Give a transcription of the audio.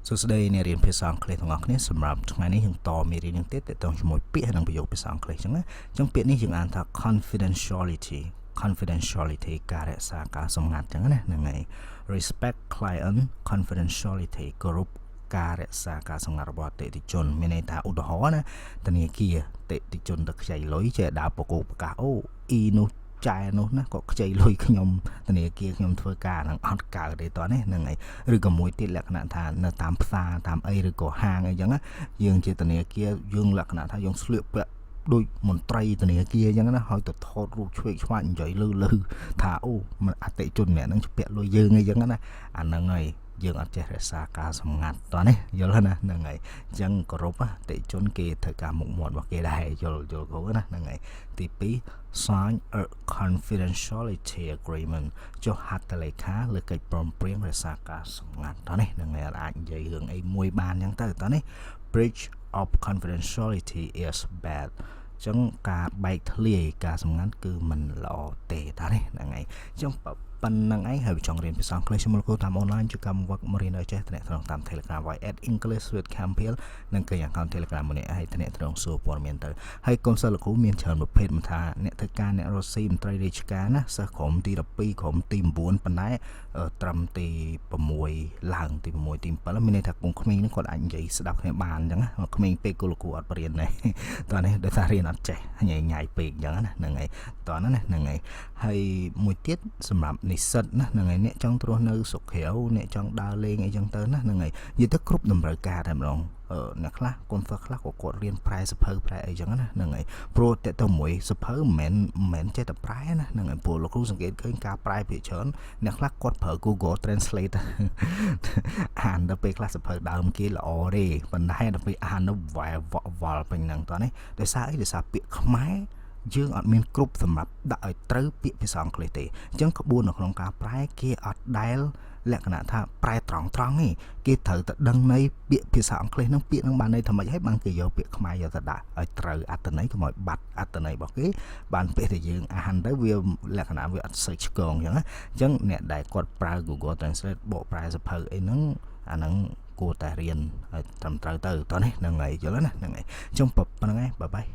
សួស្តីអ្នករៀនភាសាអង់គ្លេសទាំងអស់គ្នាសម្រាប់ថ្ងៃនេះយើងតមេរៀននឹងទៀតតទៅជាមួយពាក្យនិងប្រយោគភាសាអង់គ្លេសអញ្ចឹងណាអញ្ចឹងពាក្យនេះយើងអានថា confidentiality ការរក្សាការសម្ងាត់អញ្ចឹងណាហ្នឹងហើយ respect client confidentiality គោរពការរក្សាការសម្ងាត់របស់អតិថិជនមានន័យថាឧទាហរណ៍ណាធនាគារអតិថិជនទៅខ្ចីលុយចេះដើរប្រកោកប្រកាសអូអ៊ីនោះចែនោះណាក៏ខ្ចីលុយខ្ញុំធនាគារខ្ញុំធ្វើការនឹងអត់កើតទេតោះនេះហ្នឹងហើយឬក៏មួយទៀតលក្ខណៈថានៅតាមផ្សារតាមអីឬក៏ហាងអីចឹងណាយើងជាធនាគារយើងលក្ខណៈថាយើងស្លៀកពាក់ដូចមន្ត្រីធនាគារចឹងណាហើយទៅថតរូបឆ្វេងឆ្វាញនិយាយលឺថាអូអតិជនម្នាក់ហ្នឹងពាក់លុយយើងអីចឹងណាអាហ្នឹងហើយយើងអត់ចេះរក្សាការសម្ងាត់តោះនេះយល់ណាហ្នឹងហើយអញ្ចឹងគោរពអតិជនគេត្រូវការមុខមាត់របស់គេដែរយល់គ្រូណាហ្នឹងហើយទី2 sign a confidentiality agreement ចុះហត្ថលេខាលើកិច្ចព្រមព្រៀងរក្សាការសម្ងាត់តោះនេះហ្នឹងហើយអាចនិយាយរឿងអីមួយបានអញ្ចឹងទៅតោះនេះ breach of confidentiality is bad ចឹងការបែកធ្លាយការសម្ងាត់គឺមិនល្អទេតានេះហ្នឹងហើយអញ្ចឹងប៉ុណ្្នឹងឯងហើយចង់រៀនភាសាអង់គ្លេសជាមួយគ្រូតាមអនឡាញជួយកម្មវឹកមករៀនឲ្យចេះតំណតាម Telegram @English with Campbell និងគេ account Telegram មួយនេះឲ្យតំណសួរព័ត៌មានទៅហើយកុំសិស្សលោកគ្រូមានច្រើនប្រភេទមិនថាអ្នកធ្វើការអ្នករកស៊ីមន្ត្រីរាជការណាសិស្សក្រុមទី12ក្រុមទី9ប៉ុន្តែត្រឹមទី6ឡើងទី6ទី7មានន័យថាកូនក្មេងហ្នឹងគាត់អាចនិយាយស្ដាប់គ្នាបានអញ្ចឹងណាក្មេងពេកគូលោកគ្រូអត់បរៀនទេតោះនេះដោយសាររៀនអត់ចេះញ៉ៃពេកអញ្ចឹងណាហ្នឹងហើយតោះណាហ្នឹងហើយហើយមួយទៀតសម្រាប់និស្សិតណាហ្នឹងហើយអ្នកចង់រស់នៅស្រុកក្រៅអ្នកចង់ដើរលេងអីចឹងទៅណាហ្នឹងហើយនិយាយទៅគ្រប់តម្រូវការតែម្ដងអ្នកខ្លះកូនសិស្សខ្លះក៏គាត់រៀនប្រែសភៅប្រែអីចឹងណាហ្នឹងហើយព្រោះតែទៅមួយសភៅមិនមែនចេះតែប្រែណាហ្នឹងហើយព្រោះលោកគ្រូសង្កេតឃើញការប្រែភាគច្រើនអ្នកខ្លះគាត់ប្រើ Google Translate អានដល់ពេលខ្លះសភៅដើមគេល្អទេប៉ុន្តែដល់ពេលអានទៅវ៉ែវល់ពេញហ្នឹងតោះនេះដោយសារអីដោយសារពាក្យខ្មែរយើងអត់មានគ្រប់សម្រាប់ដាក់ឲ្យត្រូវពាក្យភាសាអង់គ្លេសទេអញ្ចឹងក្បួននៅក្នុងការប្រែគេអត់ដែលលក្ខណៈថាប្រែត្រង់ទេគេត្រូវតែដឹងន័យពាក្យភាសាអង់គ្លេសហ្នឹងពាក្យហ្នឹងបានន័យថាម៉េចហើយបានគេយកពាក្យខ្មែរយកទៅដាក់ឲ្យត្រូវអត្ថន័យកុំឲ្យបាត់អត្ថន័យរបស់គេបានពេលដែលយើងអានទៅវាលក្ខណៈវាអត់សូវឆ្កងអញ្ចឹងណាអញ្ចឹងអ្នកដែលគាត់ប្រើ Google Translate បកប្រែសភៅអីហ្នឹងអាហ្នឹងគួរតែរៀនឲ្យត្រឹមត្រូវទៅតោះនេះហ្នឹងហើយយល់ណាហ្នឹងហើយអញ្ចឹងប៉ុណ្្នឹងឯងបាយ